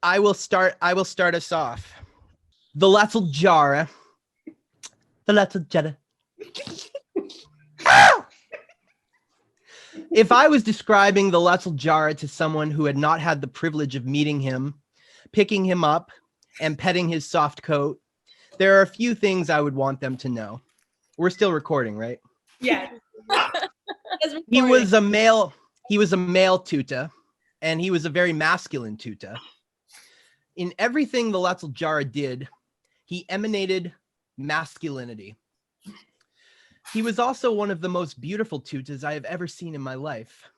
I will start us off. The Lattle Jarreh. The Lattle Jarreh. If I was describing the Lattle Jarreh to someone who had not had the privilege of meeting him, picking him up, and petting his soft coat, there are a few things I would want them to know. We're still recording, right? Yeah. He was a male toota, and he was a very masculine toota. In everything the Lattle Jarreh did, he emanated masculinity. He was also one of the most beautiful tootas I have ever seen in my life,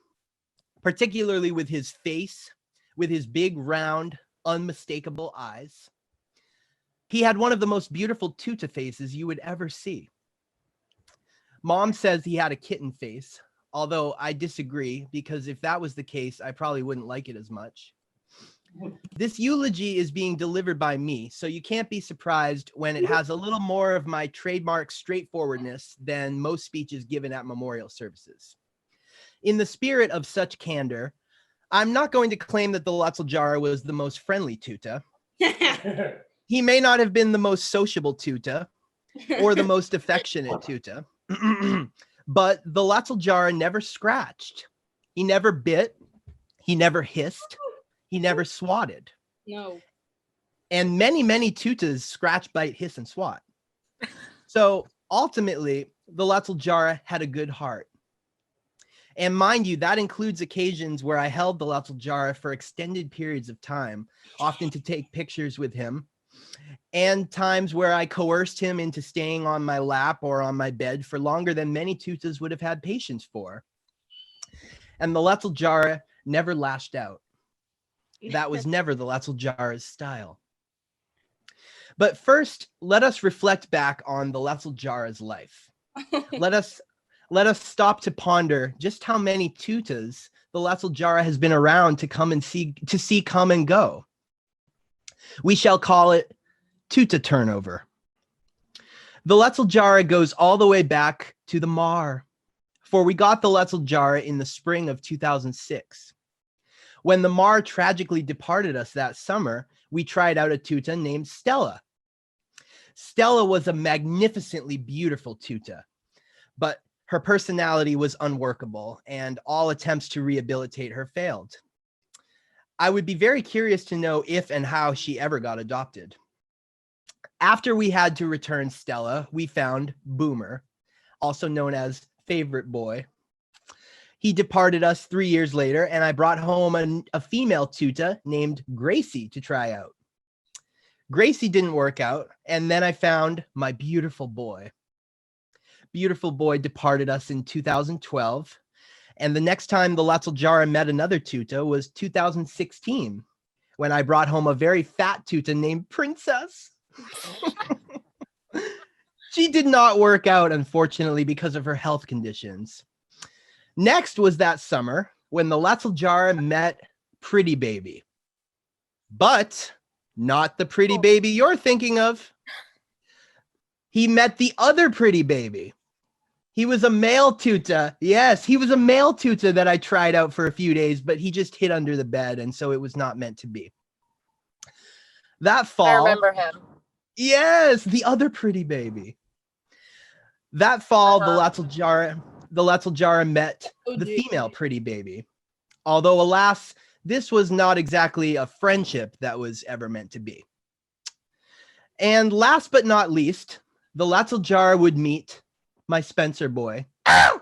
particularly with his face, with his big, round, unmistakable eyes. He had one of the most beautiful toota faces you would ever see. Mom says he had a kitten face, although I disagree, because if that was the case, I probably wouldn't like it as much. This eulogy is being delivered by me, so you can't be surprised when it has a little more of my trademark straightforwardness than most speeches given at memorial services. In the spirit of such candor, I'm not going to claim that the Lattle Jarreh was the most friendly toota. He may not have been the most sociable toota or the most affectionate toota, but the Lattle Jarreh never scratched. He never bit. He never hissed. He never swatted. No. And many, many tootas scratch, bite, hiss, and swat. So ultimately, the Lattle Jarreh had a good heart. And mind you, that includes occasions where I held the Lattle Jarreh for extended periods of time, often to take pictures with him, and times where I coerced him into staying on my lap or on my bed for longer than many tootas would have had patience for. And the Lattle Jarreh never lashed out. That was never the Lattle Jarreh's style. But first, let us reflect back on the Lattle Jarreh's life. Let us stop to ponder just how many tootas the Lattle Jarreh has been around to come and go. We shall call it toota turnover. The Lattle Jarreh goes all the way back to the Mar, for we got the Lattle Jarreh in the spring of 2006. When the Mar tragically departed us that summer, we tried out a toota named Stella. Stella was a magnificently beautiful toota, but her personality was unworkable, and all attempts to rehabilitate her failed. I would be very curious to know if and how she ever got adopted. After we had to return Stella, we found Boomer, also known as Favorite Boy. He departed us 3 years later, and I brought home a female toota named Gracie to try out. Gracie didn't work out, and then I found my beautiful boy. Beautiful boy departed us in 2012, and the next time the Lattle Jarreh met another toota was 2016, when I brought home a very fat toota named Princess. She did not work out, unfortunately, because of her health conditions. Next was that summer when the Lattle Jarreh met Pretty Baby. But not the Pretty Baby you're thinking of. He met the other Pretty Baby. He was a male toota. Yes, he was a male toota that I tried out for a few days, but he just hid under the bed, and so it was not meant to be. That fall, I remember him. Yes, the other Pretty Baby. That fall, the Lattle Jarreh met the female Pretty Baby. Although, alas, this was not exactly a friendship that was ever meant to be. And last but not least, the Lattle Jarreh would meet my Spencer boy. I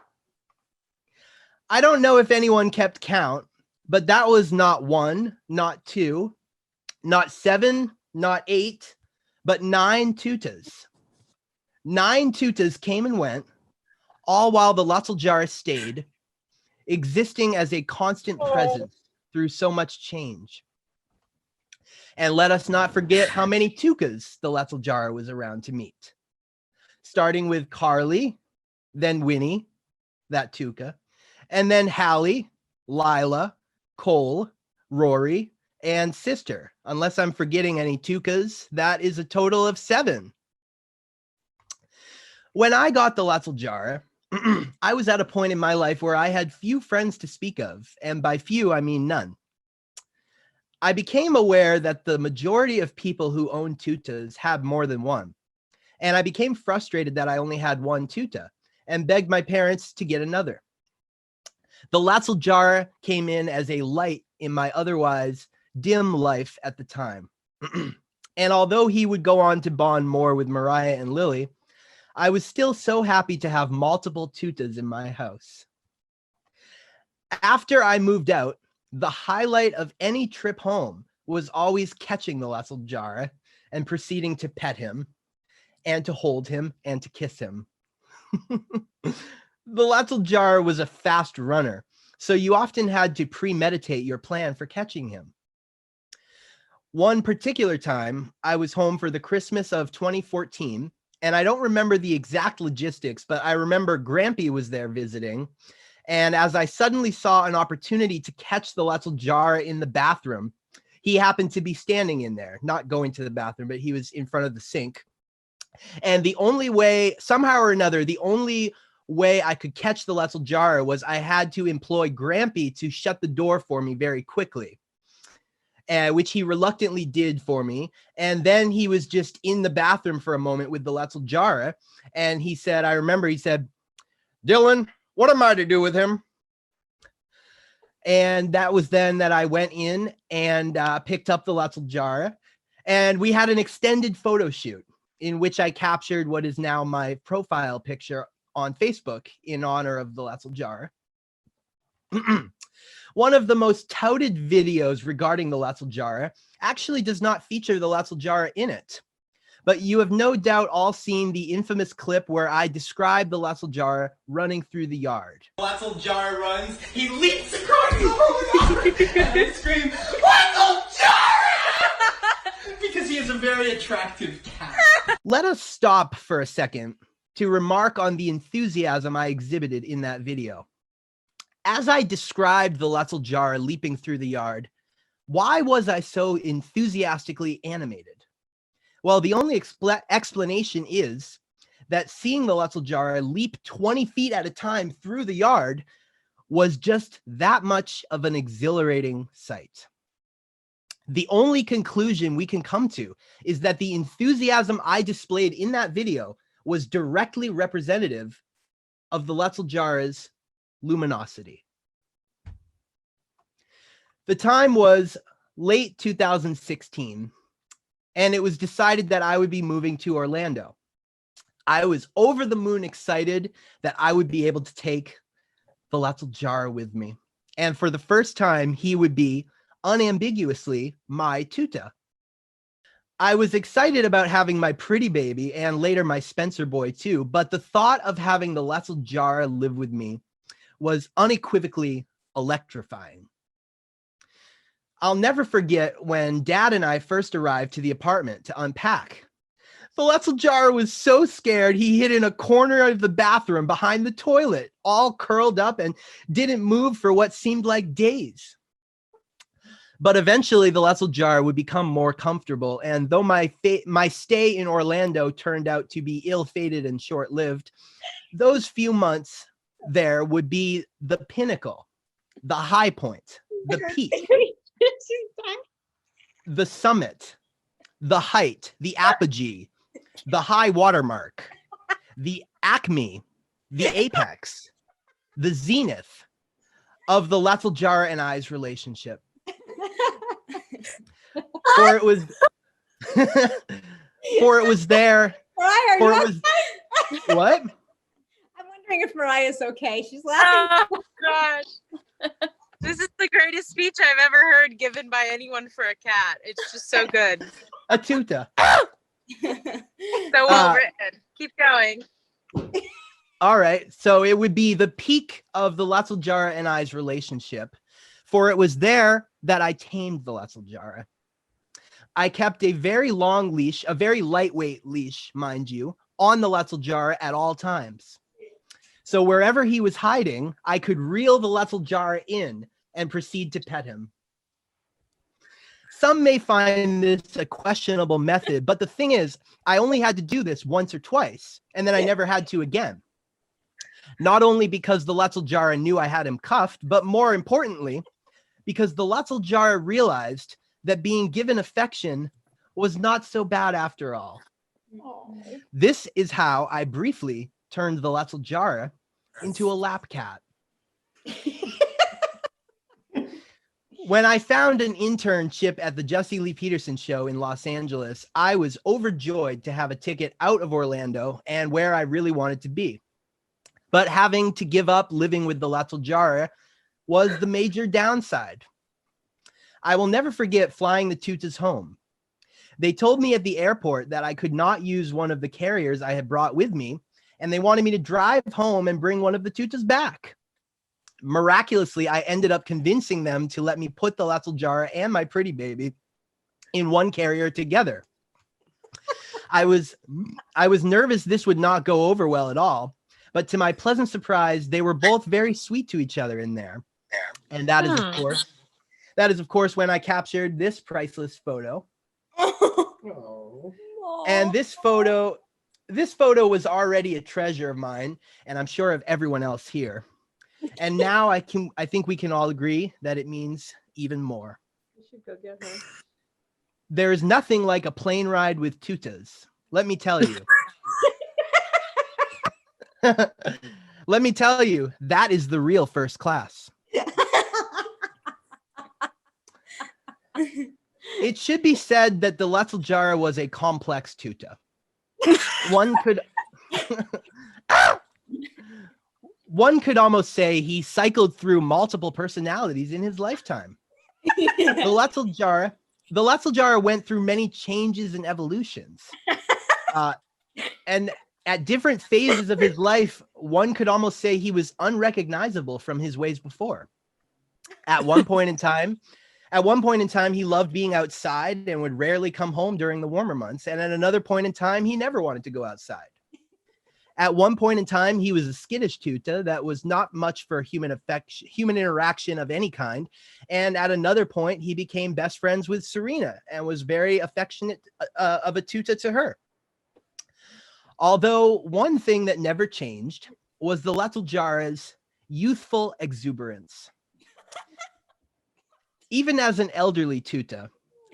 don't know if anyone kept count, but that was not 1, not 2, not 7, not 8, but 9 tootas. 9 tootas came and went, all while the Lattle Jarreh stayed, existing as a constant presence through so much change. And let us not forget how many tukas the Lattle Jarreh was around to meet. Starting with Carly, then Winnie, that tuka, and then Hallie, Lila, Cole, Rory, and Sister. Unless I'm forgetting any tukas, that is a total of 7. When I got the Lattle Jarreh, I was at a point in my life where I had few friends to speak of, and by few, I mean none. I became aware that the majority of people who own tootas have more than one. And I became frustrated that I only had one toota and begged my parents to get another. The Lattle Jarreh came in as a light in my otherwise dim life at the time. And although he would go on to bond more with Mariah and Lily, I was still so happy to have multiple tootas in my house. After I moved out, the highlight of any trip home was always catching the Lattle Jarreh and proceeding to pet him and to hold him and to kiss him. The Lattle Jarreh was a fast runner, so you often had to premeditate your plan for catching him. One particular time, I was home for the Christmas of 2014, and I don't remember the exact logistics, but I remember Grampy was there visiting. And as I suddenly saw an opportunity to catch the Lattle Jarreh in the bathroom, he happened to be standing in there, not going to the bathroom, but he was in front of the sink. And the only way, somehow or another, the only way I could catch the Lattle Jarreh was I had to employ Grampy to shut the door for me very quickly, which he reluctantly did for me. And then he was just in the bathroom for a moment with the Lattle Jarreh. And he said, I remember he said, "Dylan, what am I to do with him?" And that was then that I went in and picked up the Lattle Jarreh. And we had an extended photo shoot in which I captured what is now my profile picture on Facebook in honor of the Lattle Jarreh. One of the most touted videos regarding the Lattle Jarreh actually does not feature the Lattle Jarreh in it. But you have no doubt all seen the infamous clip where I describe the Lattle Jarreh running through the yard. Lattle Jarreh runs, he leaps across the whole yard and screams, "Lattle Jarreh!" because he is a very attractive cat. Let us stop for a second to remark on the enthusiasm I exhibited in that video. As I described the Lattle Jarreh leaping through the yard, why was I so enthusiastically animated? Well, the only explanation is that seeing the Lattle Jarreh leap 20 feet at a time through the yard was just that much of an exhilarating sight. The only conclusion we can come to is that the enthusiasm I displayed in that video was directly representative of the Lattle Jarreh's luminosity. The time was late 2016, and it was decided that I would be moving to Orlando. I was over the moon excited that I would be able to take the Lattle Jarreh with me. And for the first time, he would be unambiguously my toota. I was excited about having my pretty baby and later my Spencer boy too, but the thought of having the Lattle Jarreh live with me was unequivocally electrifying. I'll never forget when Dad and I first arrived to the apartment to unpack. The Lattle Jarreh was so scared he hid in a corner of the bathroom behind the toilet, all curled up and didn't move for what seemed like days. But eventually the Lattle Jarreh would become more comfortable, and though my stay in Orlando turned out to be ill-fated and short-lived, those few months there would be the pinnacle, the high point, the peak, the summit, the height, the apogee, the high watermark, the acme, the apex, the zenith of the Lattle Jarreh and I's relationship. For it was there. Mariah, For it was what? I'm wondering if Mariah's okay. She's laughing. Oh gosh. This is the greatest speech I've ever heard given by anyone for a cat. It's just so good. A toota. So well written. Keep going. All right. So it would be the peak of the Lattle Jarreh and I's relationship. For it was there that I tamed the Lattle Jarreh. I kept a very long leash, a very lightweight leash, mind you, on the Lattle Jarreh at all times. So wherever he was hiding, I could reel the Lattle Jarreh in and proceed to pet him. Some may find this a questionable method, but the thing is, I only had to do this once or twice, and then I never had to again. Not only because the Lattle Jarreh knew I had him cuffed, but more importantly, because the Lattle Jarreh realized that being given affection was not so bad after all. Oh. This is how I briefly turned the Lattle Jarreh into a lap cat. When I found an internship at the Jesse Lee Peterson show in Los Angeles, I was overjoyed to have a ticket out of Orlando and where I really wanted to be. But having to give up living with the Lattle Jarreh was the major downside. I will never forget flying the tootas home. They told me at the airport that I could not use one of the carriers I had brought with me, and they wanted me to drive home and bring one of the tootas back. Miraculously, I ended up convincing them to let me put the Lattle Jarreh and my pretty baby in one carrier together. I was nervous this would not go over well at all, but to my pleasant surprise, they were both very sweet to each other in there. And that is, of course, when I captured this priceless photo. Oh. And this photo was already a treasure of mine, and I'm sure of everyone else here. And now I think we can all agree that it means even more. You should go get her. There is nothing like a plane ride with tootas. Let me tell you. Let me tell you, that is the real first class. It should be said that the Lattle Jarreh was a complex toota. One could almost say he cycled through multiple personalities in his lifetime. The Lattle Jarreh went through many changes and evolutions. And at different phases of his life, one could almost say he was unrecognizable from his ways before. At one point in time, he loved being outside and would rarely come home during the warmer months. And at another point in time, he never wanted to go outside. At one point in time, he was a skittish toota that was not much for human interaction of any kind. And at another point, he became best friends with Serena and was very affectionate of a toota to her. Although one thing that never changed was the Lattle Jarreh's youthful exuberance. Even as an elderly toota,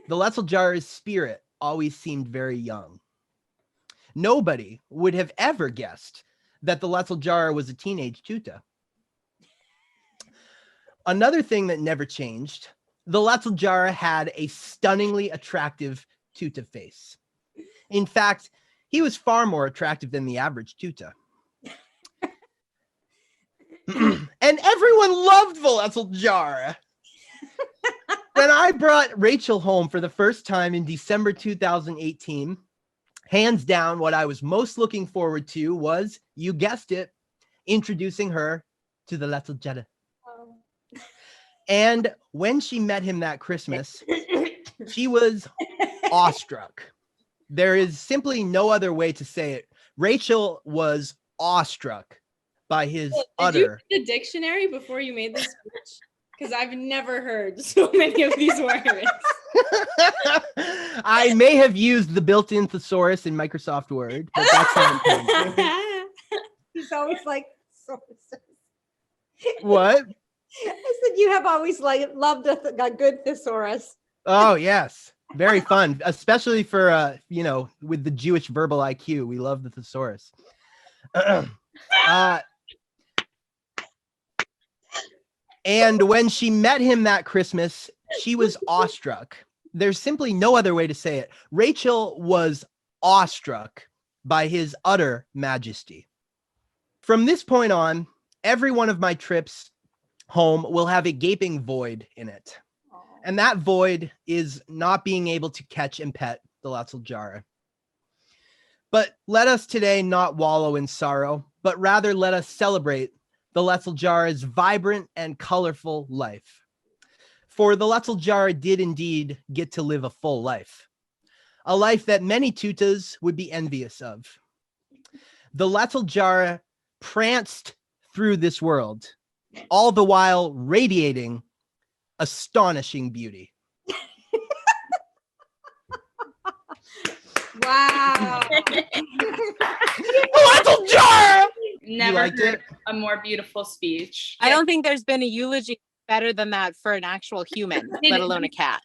the Lattle Jarreh's spirit always seemed very young. Nobody would have ever guessed that the Lattle Jarreh was a teenage toota. Another thing that never changed, the Lattle Jarreh had a stunningly attractive toota face. In fact, he was far more attractive than the average toota. And everyone loved the Lattle Jarreh. When I brought Rachel home for the first time in December 2018, hands down, what I was most looking forward to was, you guessed it, introducing her to the Lattle Jarreh. Oh. And when she met him that Christmas, she was awestruck. There is simply no other way to say it. Rachel was awestruck by his Did you read the dictionary before you made this speech? Because I've never heard so many of these words. I may have used the built-in thesaurus in Microsoft Word, but that's not important. He's always like, sources. What? I said, you have always loved a good thesaurus. Oh, yes. Very fun, especially for, with the Jewish verbal IQ. We love the thesaurus. And when she met him that Christmas, she was awestruck. There's simply no other way to say it. Rachel was awestruck by his utter majesty. From this point on, every one of my trips home will have a gaping void in it. And that void is not being able to catch and pet the Lattle Jarreh. But let us today not wallow in sorrow, but rather let us celebrate the Lattle Jarreh's vibrant and colorful life. For the Lattle Jarreh did indeed get to live a full life, a life that many tootas would be envious of. The Lattle Jarreh pranced through this world, all the while radiating astonishing beauty. Wow. Lattle Jarreh! Never liked heard it? a more beautiful speech. I don't think there's been a eulogy better than that for an actual human, let alone a cat.